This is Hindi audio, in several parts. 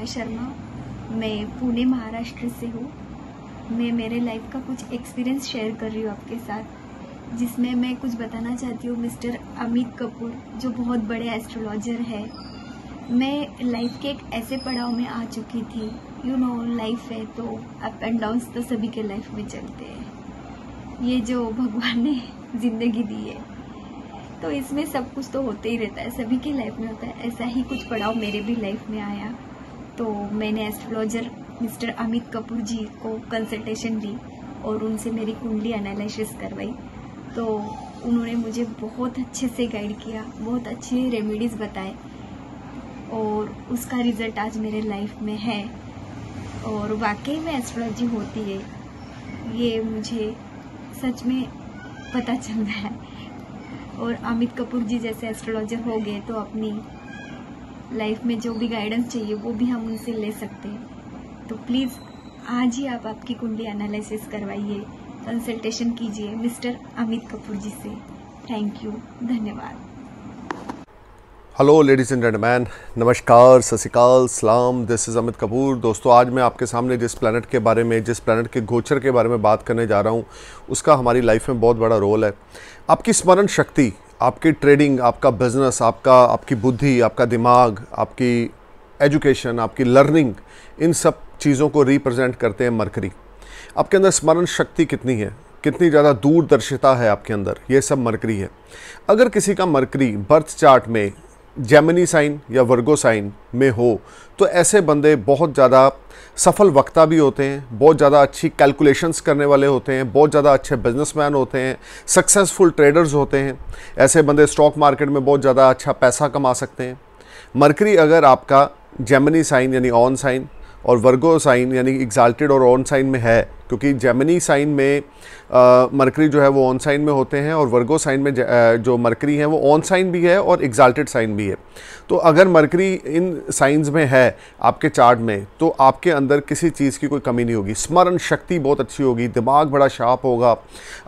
माया शर्मा। मैं पुणे महाराष्ट्र से हूँ। मैं मेरे लाइफ का कुछ एक्सपीरियंस शेयर कर रही हूँ आपके साथ, जिसमें मैं कुछ बताना चाहती हूँ मिस्टर अमित कपूर, जो बहुत बड़े एस्ट्रोलॉजर है। मैं लाइफ के एक ऐसे पड़ाव में आ चुकी थी। लाइफ है तो अप एंड डाउन्स तो सभी के लाइफ में चलते हैं। ये जो भगवान ने जिंदगी दी है तो इसमें सब कुछ तो होते ही रहता है, सभी की लाइफ में होता है। ऐसा ही कुछ पड़ाव मेरे भी लाइफ में आया तो मैंने एस्ट्रोलॉजर मिस्टर अमित कपूर जी को कंसल्टेशन ली और उनसे मेरी कुंडली एनालिसिस करवाई। तो उन्होंने मुझे बहुत अच्छे से गाइड किया, बहुत अच्छे रेमेडीज़ बताए और उसका रिजल्ट आज मेरे लाइफ में है। और वाकई में एस्ट्रोलॉजी होती है, ये मुझे सच में पता चल रहा है। और अमित कपूर जी जैसे एस्ट्रोलॉजर हो गए तो अपनी लाइफ में जो भी गाइडेंस चाहिए वो भी हम उनसे ले सकते हैं। तो प्लीज़ आज ही आप आपकी कुंडली एनालिसिस करवाइए, कंसल्टेशन कीजिए मिस्टर अमित कपूर जी से। थैंक यू, धन्यवाद। हेलो लेडीज़ एंड जेंटलमैन, नमस्कार, सत श्री अकाल, सलाम। This is Amit Kapoor. दोस्तों, आज मैं आपके सामने जिस प्लैनेट के बारे में, जिस प्लैनेट के गोचर के बारे में बात करने जा रहा हूँ, उसका हमारी लाइफ में बहुत बड़ा रोल है। आपकी स्मरण शक्ति, आपकी ट्रेडिंग, आपका बिजनेस, आपकी बुद्धि, आपका दिमाग, आपकी एजुकेशन, आपकी लर्निंग, इन सब चीज़ों को रिप्रेजेंट करते हैं मरकरी। आपके अंदर स्मरण शक्ति कितनी है, कितनी ज़्यादा दूरदर्शिता है आपके अंदर, ये सब मरकरी है। अगर किसी का मरकरी बर्थ चार्ट में जेमिनी साइन या वर्गो साइन में हो तो ऐसे बंदे बहुत ज़्यादा सफल वक्ता भी होते हैं, बहुत ज़्यादा अच्छी कैलकुलेशंस करने वाले होते हैं, बहुत ज़्यादा अच्छे बिजनेसमैन होते हैं, सक्सेसफुल ट्रेडर्स होते हैं। ऐसे बंदे स्टॉक मार्केट में बहुत ज़्यादा अच्छा पैसा कमा सकते हैं। मरकरी अगर आपका जेमिनी साइन यानी ऑन साइन और वर्गो साइन यानी एग्जाल्टेड और ऑन साइन में है, क्योंकि जेमिनी साइन में मरकरी जो है वो ऑन साइन में होते हैं और वर्गो साइन में जो मरकरी है वो ऑन साइन भी है और एग्जाल्टेड साइन भी है। तो अगर मरकरी इन साइंस में है आपके चार्ट में तो आपके अंदर किसी चीज़ की कोई कमी नहीं होगी। स्मरण शक्ति बहुत अच्छी होगी, दिमाग बड़ा शार्प होगा,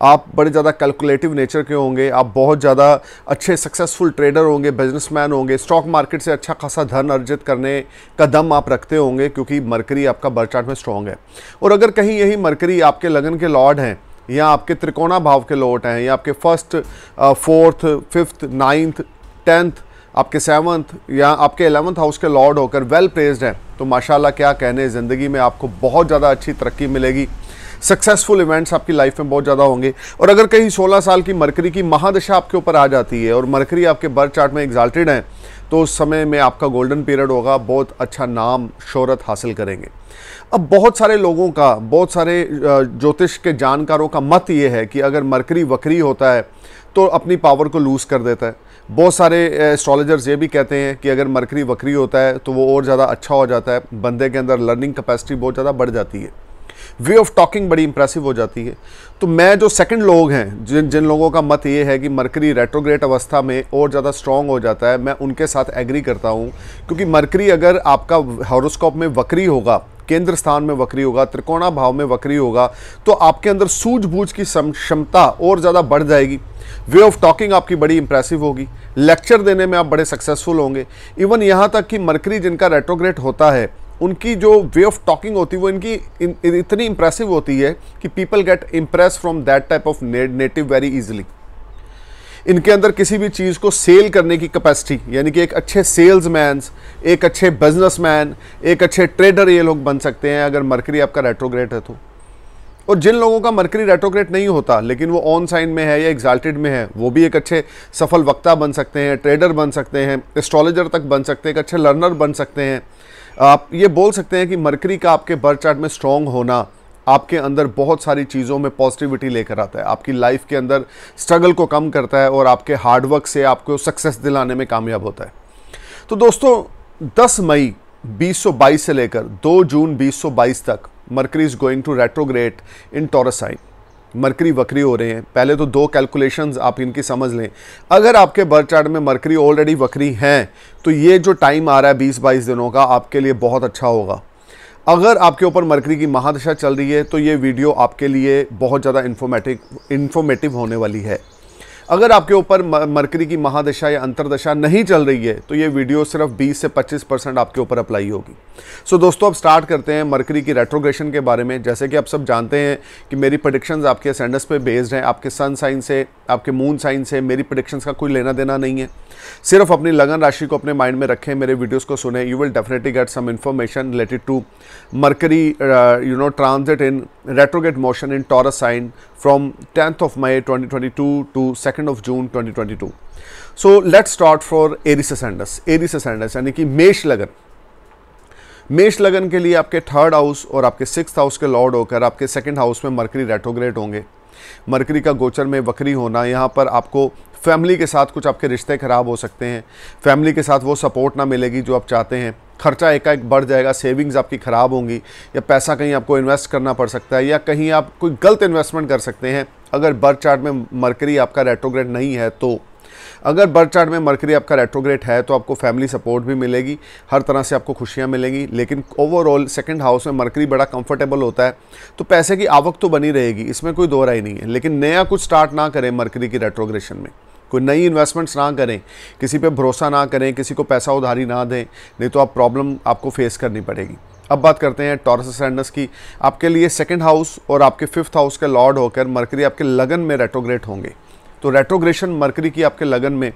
आप बड़े ज़्यादा कैलकुलेटिव नेचर के होंगे, आप बहुत ज़्यादा अच्छे सक्सेसफुल ट्रेडर होंगे, बिजनेसमैन होंगे, स्टॉक मार्केट से अच्छा खासा धन अर्जित करने का दम आप रखते होंगे, क्योंकि मरकरी आपका बर्थ चार्ट में स्ट्रॉन्ग है। और अगर कहीं यही मरकरी आपके लगन के लॉर्ड हैं या आपके त्रिकोणा भाव के लॉर्ड हैं या आपके first, fourth, fifth, ninth, tenth, आपके सेवन्थ या आपके 11th हाउस के लॉर्ड होकर वेल प्लेस्ड हैं तो माशाल्लाह क्या कहने, ज़िंदगी में आपको बहुत ज़्यादा अच्छी तरक्की मिलेगी। सक्सेसफुल इवेंट्स आपकी लाइफ में बहुत ज़्यादा होंगे। और अगर कहीं 16 साल की मरकरी की महादशा आपके ऊपर आ जाती है और मरकरी आपके बर्थ चार्ट में एग्जाल्टेड हैं तो उस समय में आपका गोल्डन पीरियड होगा, बहुत अच्छा नाम शोहरत हासिल करेंगे। अब बहुत सारे लोगों का, बहुत सारे ज्योतिष के जानकारों का मत ये है कि अगर मरकरी वक्री होता है तो अपनी पावर को लूज़ कर देता है। बहुत सारे एस्ट्रोलॉजर्स ये भी कहते हैं कि अगर मरकरी वक्री होता है तो वो और ज़्यादा अच्छा हो जाता है, बंदे के अंदर लर्निंग कैपेसिटी बहुत ज़्यादा बढ़ जाती है, वे ऑफ टॉकिंग बड़ी इंप्रेसिव हो जाती है। तो मैं जो सेकंड लोग हैं, जिन लोगों का मत ये है कि मरकरी रेट्रोग्रेड अवस्था में और ज़्यादा स्ट्रॉन्ग हो जाता है, मैं उनके साथ एग्री करता हूँ। क्योंकि मरकरी अगर आपका हॉरोस्कोप में वक्री होगा, केंद्र स्थान में वक्री होगा, त्रिकोणा भाव में वक्री होगा, तो आपके अंदर सूझबूझ की क्षमता और ज़्यादा बढ़ जाएगी। वे ऑफ टॉकिंग आपकी बड़ी इंप्रेसिव होगी, लेक्चर देने में आप बड़े सक्सेसफुल होंगे। इवन यहाँ तक कि मरकरी जिनका रेट्रोग्रेड होता है उनकी जो वे ऑफ टॉकिंग होती है वो इनकी इतनी इंप्रेसिव होती है कि people get impress from that type of native very easily. इनके अंदर किसी भी चीज़ को सेल करने की कैपेसिटी, यानी कि एक अच्छे सेल्समैन, एक अच्छे बिजनेसमैन, एक अच्छे ट्रेडर ये लोग बन सकते हैं अगर मरकरी आपका रेट्रोग्रेड है तो। और जिन लोगों का मरकरी रेट्रोग्रेड नहीं होता लेकिन वो ऑन साइन में है या एग्जाल्टेड में है, वो भी एक अच्छे सफल वक्ता बन सकते हैं, ट्रेडर बन सकते हैं, एस्ट्रोलॉजर तक बन सकते हैं, एक अच्छे लर्नर बन सकते हैं। आप ये बोल सकते हैं कि मरकरी का आपके बर्थ चार्ट में स्ट्रॉन्ग होना आपके अंदर बहुत सारी चीज़ों में पॉजिटिविटी लेकर आता है, आपकी लाइफ के अंदर स्ट्रगल को कम करता है और आपके हार्डवर्क से आपको सक्सेस दिलाने में कामयाब होता है। तो दोस्तों, 10 मई 2022 से लेकर 2 जून 2022 तक Mercury is going to retrograde in Taurus sign. Mercury वक्री हो रहे हैं। पहले तो 2 कैलकुलेशंस आप इनकी समझ लें। अगर आपके बर्थ चार्ट में मरकरी ऑलरेडी वक्री हैं तो ये जो टाइम आ रहा है 20-22 दिनों का आपके लिए बहुत अच्छा होगा। अगर आपके ऊपर मरकरी की महादशा चल रही है तो ये वीडियो आपके लिए बहुत ज़्यादा इन्फॉर्मेटिव होने वाली है। अगर आपके ऊपर मरकरी की महादशा या अंतरदशा नहीं चल रही है तो ये वीडियो सिर्फ 20 से 25% आपके ऊपर अप्लाई होगी। सो दोस्तों, अब स्टार्ट करते हैं मरकरी की रेट्रोग्रेशन के बारे में। जैसे कि आप सब जानते हैं कि मेरी प्रेडिक्शंस आपके असेंडेंस पे बेस्ड हैं, आपके सन साइन से, आपके मून साइन से मेरी प्रेडिक्शंस का कोई लेना देना नहीं है। सिर्फ अपनी लगन राशि को अपने माइंड में रखें, मेरे वीडियोस को सुने, you will definitely get some information related to Mercury transit in retrograde motion in Taurus sign from 10th of May 2022 to 2nd of June 2022. So let's start for Aries Ascendus. Aries Ascendus यानी कि मेष लगन। मेष लगन के लिए आपके 3rd हाउस और आपके 6th हाउस के लॉर्ड होकर आपके 2nd हाउस में मरकरी रेट्रोग्रेड होंगे। मरकरी का गोचर में वक्री होना, यहाँ पर आपको फैमिली के साथ कुछ आपके रिश्ते खराब हो सकते हैं, फैमिली के साथ वो सपोर्ट ना मिलेगी जो आप चाहते हैं, खर्चा एकाएक बढ़ जाएगा, सेविंग्स आपकी ख़राब होंगी, या पैसा कहीं आपको इन्वेस्ट करना पड़ सकता है, या कहीं आप कोई गलत इन्वेस्टमेंट कर सकते हैं अगर बर्थ चार्ट में मरकरी आपका रेट्रोग्रेड नहीं है तो। अगर बर्थ चार्ट में मरकरी आपका रेट्रोग्रेड है तो आपको फैमिली सपोर्ट भी मिलेगी, हर तरह से आपको खुशियां मिलेंगी, लेकिन ओवरऑल 2nd हाउस में मरकरी बड़ा कंफर्टेबल होता है तो पैसे की आवक तो बनी रहेगी, इसमें कोई दो राय नहीं है। लेकिन नया कुछ स्टार्ट ना करें मरकरी की रेट्रोग्रेशन में, कोई नई इन्वेस्टमेंट्स ना करें, किसी पे भरोसा ना करें, किसी को पैसा उधारी ना दें, नहीं तो आप प्रॉब्लम आपको फेस करनी पड़ेगी। अब बात करते हैं टॉरस असेंडेंस की। आपके लिए 2nd हाउस और आपके 5th हाउस के लॉर्ड होकर मरकरी आपके लगन में रेट्रोग्रेड होंगे। तो रेट्रोग्रेशन मरकरी की आपके लगन में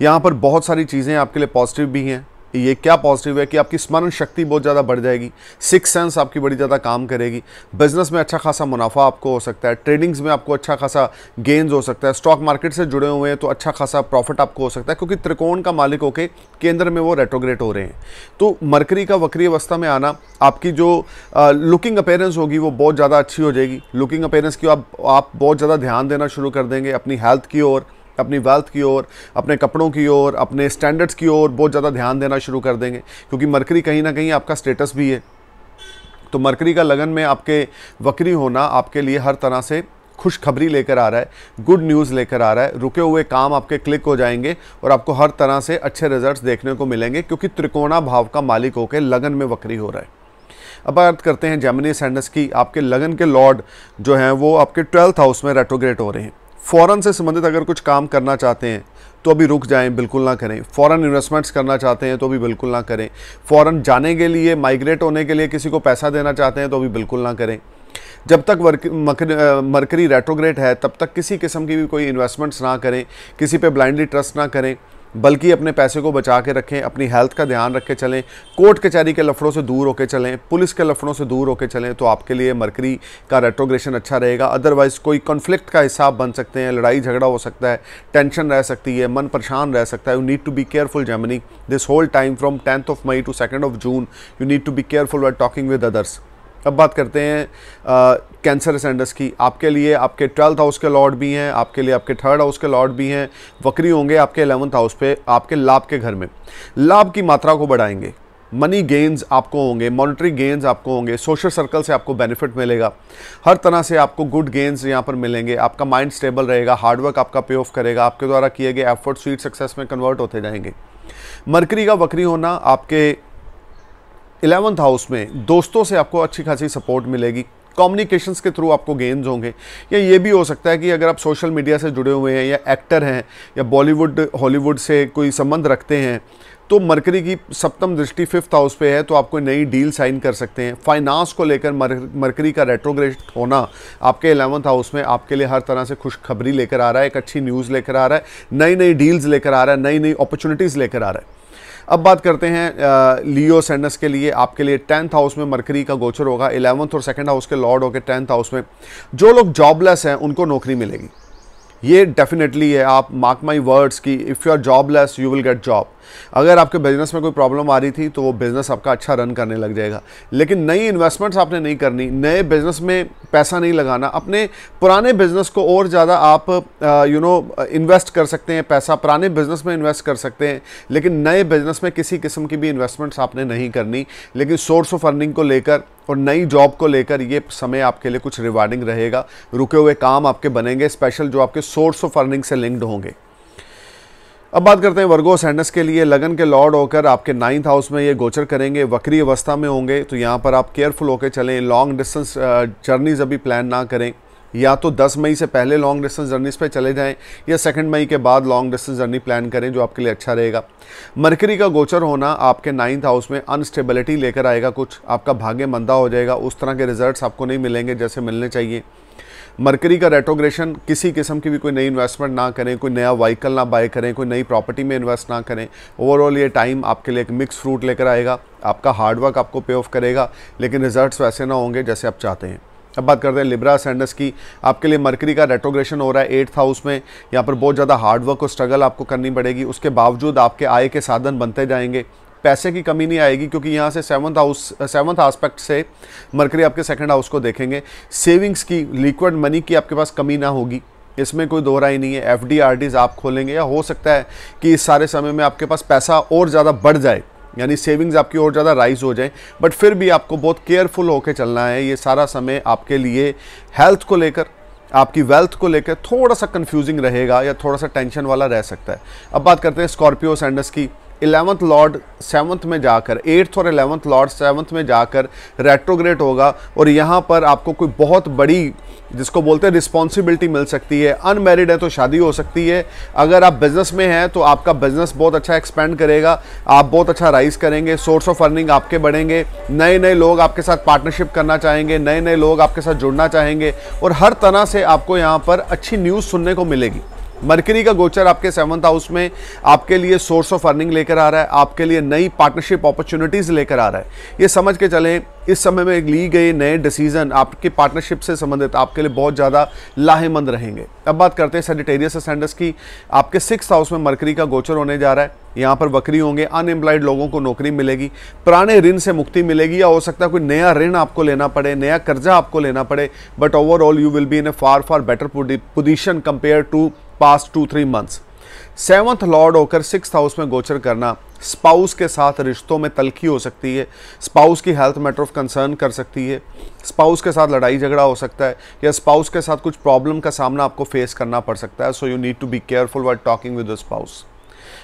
यहाँ पर बहुत सारी चीज़ें आपके लिए पॉजिटिव भी हैं। ये क्या पॉजिटिव है कि आपकी स्मरण शक्ति बहुत ज़्यादा बढ़ जाएगी, 6th सेंस आपकी बड़ी ज़्यादा काम करेगी, बिजनेस में अच्छा खासा मुनाफा आपको हो सकता है, ट्रेडिंग्स में आपको अच्छा खासा गेन्स हो सकता है, स्टॉक मार्केट से जुड़े हुए हैं तो अच्छा खासा प्रॉफिट आपको हो सकता है, क्योंकि त्रिकोण का मालिक होकर केंद्र में वो रेट्रोग्रेड हो रहे हैं। तो मरकरी का वक्री अवस्था में आना, आपकी जो लुकिंग अपीयरेंस होगी वो बहुत ज़्यादा अच्छी हो जाएगी। लुकिंग अपीयरेंस की आप बहुत ज़्यादा ध्यान देना शुरू कर देंगे, अपनी हेल्थ की ओर, अपनी वेल्थ की ओर, अपने कपड़ों की ओर, अपने स्टैंडर्ड्स की ओर बहुत ज़्यादा ध्यान देना शुरू कर देंगे, क्योंकि मरकरी कहीं ना कहीं आपका स्टेटस भी है। तो मरकरी का लगन में आपके वक्री होना आपके लिए हर तरह से खुशखबरी लेकर आ रहा है, गुड न्यूज़ लेकर आ रहा है। रुके हुए काम आपके क्लिक हो जाएंगे और आपको हर तरह से अच्छे रिजल्ट्स देखने को मिलेंगे, क्योंकि त्रिकोणा भाव का मालिक होकर लगन में वक्री हो रहा है। अब बात करते हैं जेमिनी असेंडेंस की। आपके लगन के लॉर्ड जो हैं वो आपके 12th हाउस में रेट्रोग्रेड हो रहे हैं। फॉरेन से संबंधित अगर कुछ काम करना चाहते हैं तो अभी रुक जाएं, बिल्कुल ना करें। फॉरेन इन्वेस्टमेंट्स करना चाहते हैं तो भी बिल्कुल ना करें। फॉरेन जाने के लिए, माइग्रेट होने के लिए किसी को पैसा देना चाहते हैं तो भी बिल्कुल ना करें। जब तक मरकरी रेट्रोग्रेड है तब तक किसी किस्म की भी कोई इन्वेस्टमेंट्स ना करें, किसी पे ब्लाइंडली ट्रस्ट ना करें, बल्कि अपने पैसे को बचा के रखें, अपनी हेल्थ का ध्यान रख के चलें, कोर्ट कचहरी के लफड़ों से दूर होकर चलें, पुलिस के लफड़ों से दूर होकर चलें, तो आपके लिए मरकरी का रेट्रोग्रेशन अच्छा रहेगा। अदरवाइज़ कोई कॉन्फ्लिक्ट का हिसाब बन सकते हैं, लड़ाई झगड़ा हो सकता है, टेंशन रह सकती है, मन परेशान रह सकता है। You need to be careful Gemini this whole time from 10th of May to 2nd of June। You need to be careful while talking with others. अब बात करते हैं कैंसर असेंडेंस की। आपके लिए आपके 12th हाउस के लॉर्ड भी हैं, आपके लिए आपके 3rd हाउस के लॉर्ड भी हैं, वक्री होंगे आपके 11th हाउस पे, आपके लाभ के घर में। लाभ की मात्रा को बढ़ाएंगे, मनी गेन्स आपको होंगे, मॉनेटरी गेन्स आपको होंगे, सोशल सर्कल से आपको बेनिफिट मिलेगा, हर तरह से आपको गुड गेन्स यहाँ पर मिलेंगे। आपका माइंड स्टेबल रहेगा, हार्डवर्क आपका पे ऑफ करेगा, आपके द्वारा किए गए एफर्ट स्वीट सक्सेस में कन्वर्ट होते जाएंगे। मरकरी का वक्री होना आपके 11th हाउस में दोस्तों से आपको अच्छी खासी सपोर्ट मिलेगी, कम्युनिकेशंस के थ्रू आपको गेन्स होंगे। या ये भी हो सकता है कि अगर आप सोशल मीडिया से जुड़े हुए हैं, या एक्टर हैं, या बॉलीवुड हॉलीवुड से कोई संबंध रखते हैं, तो मरकरी की सप्तम दृष्टि 5th हाउस पे है, तो आप कोई नई डील साइन कर सकते हैं। फाइनेंस को लेकर मरकरी का रेट्रोग्रेड होना आपके 11th हाउस में आपके लिए हर तरह से खुशखबरी लेकर आ रहा है, एक अच्छी न्यूज़ लेकर आ रहा है, नई नई डील्स लेकर आ रहा है, नई नई अपॉर्चुनिटीज़ लेकर आ रहा है। अब बात करते हैं लियो असेंडेंस के लिए। आपके लिए 10th हाउस में मरकरी का गोचर होगा, 11th और 2nd हाउस के लॉर्ड होकर 10th हाउस में। जो लोग जॉबलेस हैं उनको नौकरी मिलेगी, ये डेफिनेटली है। आप मार्क माई वर्ड्स की if you are jobless you will get job. अगर आपके बिजनेस में कोई प्रॉब्लम आ रही थी तो वो बिज़नेस आपका अच्छा रन करने लग जाएगा। लेकिन नई इन्वेस्टमेंट्स आपने नहीं करनी, नए बिज़नेस में पैसा नहीं लगाना। अपने पुराने बिज़नेस को और ज़्यादा आप इन्वेस्ट कर सकते हैं, पैसा पुराने बिज़नेस में इन्वेस्ट कर सकते हैं, लेकिन नए बिज़नेस में किसी किस्म की भी इन्वेस्टमेंट्स आपने नहीं करनी। लेकिन सोर्स ऑफ अर्निंग को लेकर और नई जॉब को लेकर ये समय आपके लिए कुछ रिवार्डिंग रहेगा। रुके हुए काम आपके बनेंगे, स्पेशल जो आपके सोर्स ऑफ अर्निंग से लिंक्ड होंगे। अब बात करते हैं वर्गो असेंडेंस के लिए। लगन के लॉर्ड होकर आपके 9th हाउस में ये गोचर करेंगे, वक्री अवस्था में होंगे, तो यहाँ पर आप केयरफुल होकर चलें। लॉन्ग डिस्टेंस जर्नीज अभी प्लान ना करें, या तो 10 मई से पहले लॉन्ग डिस्टेंस जर्नीस पे चले जाएं या 2 मई के बाद लॉन्ग डिस्टेंस जर्नी प्लान करें, जो आपके लिए अच्छा रहेगा। मरकरी का गोचर होना आपके 9th हाउस में अनस्टेबिलिटी लेकर आएगा, कुछ आपका भाग्य मंदा हो जाएगा, उस तरह के रिजल्ट्स आपको नहीं मिलेंगे जैसे मिलने चाहिए। मरकरी का रेट्रोग्रेशन, किसी किस्म की भी कोई नई इन्वेस्टमेंट ना करें, कोई नया व्हीकल ना बाय करें, कोई नई प्रॉपर्टी में इन्वेस्ट ना करें। ओवरऑल ये टाइम आपके लिए एक मिक्स फ्रूट लेकर आएगा, आपका हार्डवर्क आपको पे ऑफ करेगा, लेकिन रिजल्ट्स वैसे ना होंगे जैसे आप चाहते हैं। अब बात करते हैं लिब्रा असेंडेंस की। आपके लिए मरकरी का रेट्रोग्रेशन हो रहा है 8th हाउस में। यहाँ पर बहुत ज़्यादा हार्डवर्क और स्ट्रगल आपको करनी पड़ेगी, उसके बावजूद आपके आय के साधन बनते जाएंगे, पैसे की कमी नहीं आएगी, क्योंकि यहाँ से 7th एस्पेक्ट से मरकरी आपके 2nd हाउस को देखेंगे। सेविंग्स की, लिक्विड मनी की आपके पास कमी ना होगी, इसमें कोई दो राय नहीं है। FD RDs आप खोलेंगे, या हो सकता है कि इस सारे समय में आपके पास पैसा और ज़्यादा बढ़ जाए, यानी सेविंग्स आपकी और ज़्यादा राइज हो जाए, बट फिर भी आपको बहुत केयरफुल होकर चलना है। ये सारा समय आपके लिए हेल्थ को लेकर, आपकी वेल्थ को लेकर थोड़ा सा कंफ्यूजिंग रहेगा या थोड़ा सा टेंशन वाला रह सकता है। अब बात करते हैं स्कॉर्पियो असेंडेंस की। 11th लॉर्ड 7th में जाकर, 8th और 11th लॉर्ड 7th में जाकर रेट्रोग्रेड होगा, और यहाँ पर आपको कोई बहुत बड़ी, जिसको बोलते हैं रिस्पॉन्सिबिलिटी, मिल सकती है। अनमैरिड है तो शादी हो सकती है। अगर आप बिजनेस में हैं तो आपका बिजनेस बहुत अच्छा एक्सपेंड करेगा, आप बहुत अच्छा राइज करेंगे, सोर्स ऑफ अर्निंग आपके बढ़ेंगे, नए नए लोग आपके साथ पार्टनरशिप करना चाहेंगे, नए नए लोग आपके साथ जुड़ना चाहेंगे, और हर तरह से आपको यहाँ पर अच्छी न्यूज़ सुनने को मिलेगी। मरकरी का गोचर आपके 7th हाउस में आपके लिए सोर्स ऑफ अर्निंग लेकर आ रहा है, आपके लिए नई पार्टनरशिप अपॉर्चुनिटीज़ लेकर आ रहा है। ये समझ के चलें, इस समय में ली गई नए डिसीजन आपके पार्टनरशिप से संबंधित आपके लिए बहुत ज़्यादा लाहेमंद रहेंगे। अब बात करते हैं सजिटेरियस असेंडेंस की। आपके 6th हाउस में मरकरी का गोचर होने जा रहा है, यहाँ पर वक्री होंगे, अनएम्प्लॉयड लोगों को नौकरी मिलेगी, पुराने ऋण से मुक्ति मिलेगी, या हो सकता है कोई नया ऋण आपको लेना पड़े, नया कर्जा आपको लेना पड़े, but overall you will be in a far better position compare to past 2-3 months. 7th lord होकर 6th हाउस में गोचर करना स्पाउस के साथ रिश्तों में तलखी हो सकती है, स्पाउस की हेल्थ मैटर ऑफ कंसर्न कर सकती है, स्पाउस के साथ लड़ाई झगड़ा हो सकता है, या स्पाउस के साथ कुछ प्रॉब्लम का सामना आपको फेस करना पड़ सकता है। So you need to be careful while talking with the spouse.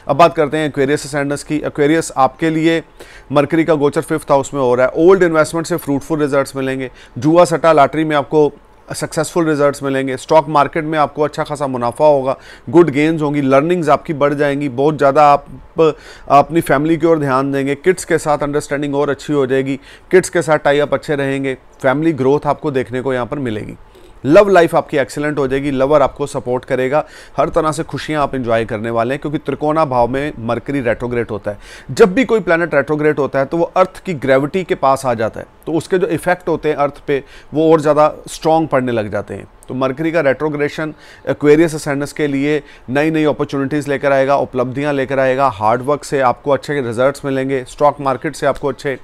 अब बात करते हैं एक्वेरियस असेंडेंस की। एक्वेरियस आपके लिए मरकरी का गोचर 5th हाउस में हो रहा है। ओल्ड इन्वेस्टमेंट से फ्रूटफुल रिजल्ट्स मिलेंगे, जुआ सट्टा लॉटरी में आपको सक्सेसफुल रिजल्ट्स मिलेंगे, स्टॉक मार्केट में आपको अच्छा खासा मुनाफा होगा, गुड गेन्स होंगी, लर्निंग्स आपकी बढ़ जाएंगी, बहुत ज़्यादा आप अपनी फैमिली की ओर ध्यान देंगे, किड्स के साथ अंडरस्टैंडिंग और अच्छी हो जाएगी, किड्स के साथ टाई अप अच्छे रहेंगे, फैमिली ग्रोथ आपको देखने को यहाँ पर मिलेगी। लव लाइफ आपकी एक्सीलेंट हो जाएगी, लवर आपको सपोर्ट करेगा, हर तरह से खुशियां आप एंजॉय करने वाले हैं, क्योंकि त्रिकोणा भाव में मरकरी रेट्रोग्रेड होता है। जब भी कोई प्लैनेट रेट्रोग्रेड होता है तो वो अर्थ की ग्रेविटी के पास आ जाता है, तो उसके जो इफेक्ट होते हैं अर्थ पे वो और ज़्यादा स्ट्रॉन्ग पड़ने लग जाते हैं। तो मरकरी का रेट्रोग्रेशन एक्वेरियस असेंडेंस के लिए नई नई अपॉर्चुनिटीज़ लेकर आएगा, उपलब्धियां लेकर आएगा, हार्डवर्क से आपको अच्छे रिजल्ट्स मिलेंगे, स्टॉक मार्केट से आपको अच्छे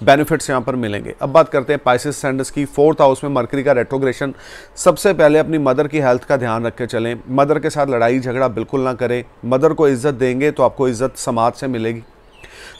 बेनिफिट्स यहाँ पर मिलेंगे। अब बात करते हैं पाइसेस असेंडेंस की। 4th हाउस में मरकरी का रेट्रोग्रेशन। सबसे पहले अपनी मदर की हेल्थ का ध्यान रख के चलें, मदर के साथ लड़ाई झगड़ा बिल्कुल ना करें, मदर को इज्जत देंगे तो आपको इज्जत समाज से मिलेगी,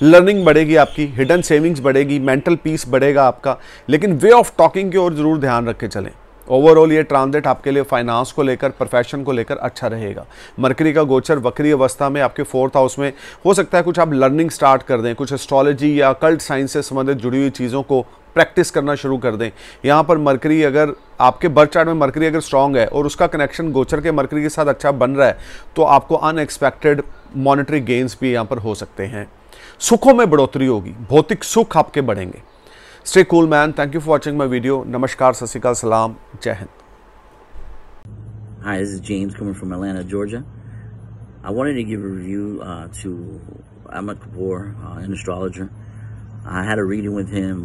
लर्निंग बढ़ेगी आपकी, हिडन सेविंग्स बढ़ेगी, मेंटल पीस बढ़ेगा आपका, लेकिन वे ऑफ टॉकिंग की ओर जरूर ध्यान रख के चलें। ओवरऑल ये ट्रांजिट आपके लिए फाइनेंस को लेकर, प्रोफेशन को लेकर अच्छा रहेगा। मरकरी का गोचर वक्री अवस्था में आपके 4th हाउस में हो सकता है कुछ आप लर्निंग स्टार्ट कर दें, कुछ एस्ट्रोलॉजी या कल्ट साइंस से संबंधित जुड़ी हुई चीज़ों को प्रैक्टिस करना शुरू कर दें। यहाँ पर मरकरी, अगर आपके बर्थ चार्ट में मरकरी अगर स्ट्रांग है और उसका कनेक्शन गोचर के मरकरी के साथ अच्छा बन रहा है, तो आपको अनएक्सपेक्टेड मॉनेटरी गेन्स भी यहाँ पर हो सकते हैं। सुखों में बढ़ोतरी होगी, भौतिक सुख आपके बढ़ेंगे। Stay cool, man. Thank you for watching my video. Namaskar, Sat Sri Akal, Salam, Jai Hind. Hi, this is James coming from Atlanta, Georgia. I wanted to give a review to Amit Kapoor, an astrologer. I had a reading with him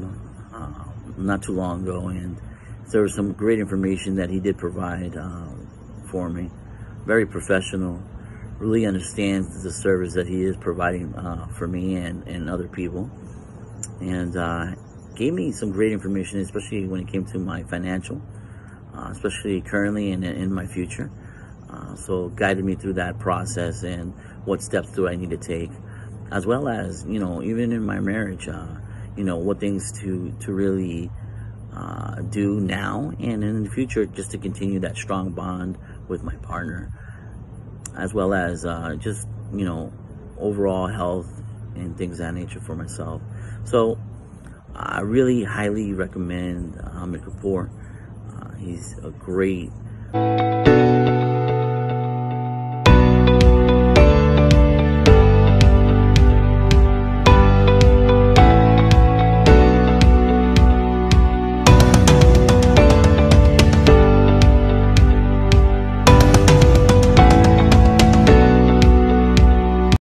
not too long ago, and there was some great information that he did provide for me. Very professional, really understands the service that he is providing for me and other people. And gave me some great information, especially when it came to my financial, especially currently and in my future. So guided me through that process and what steps do I need to take, as well as, you know, even in my marriage, you know, what things to really do now and in the future, just to continue that strong bond with my partner, as well as just, you know, overall health and things of that nature for myself. So I really highly recommend Amit Kapoor. He's a great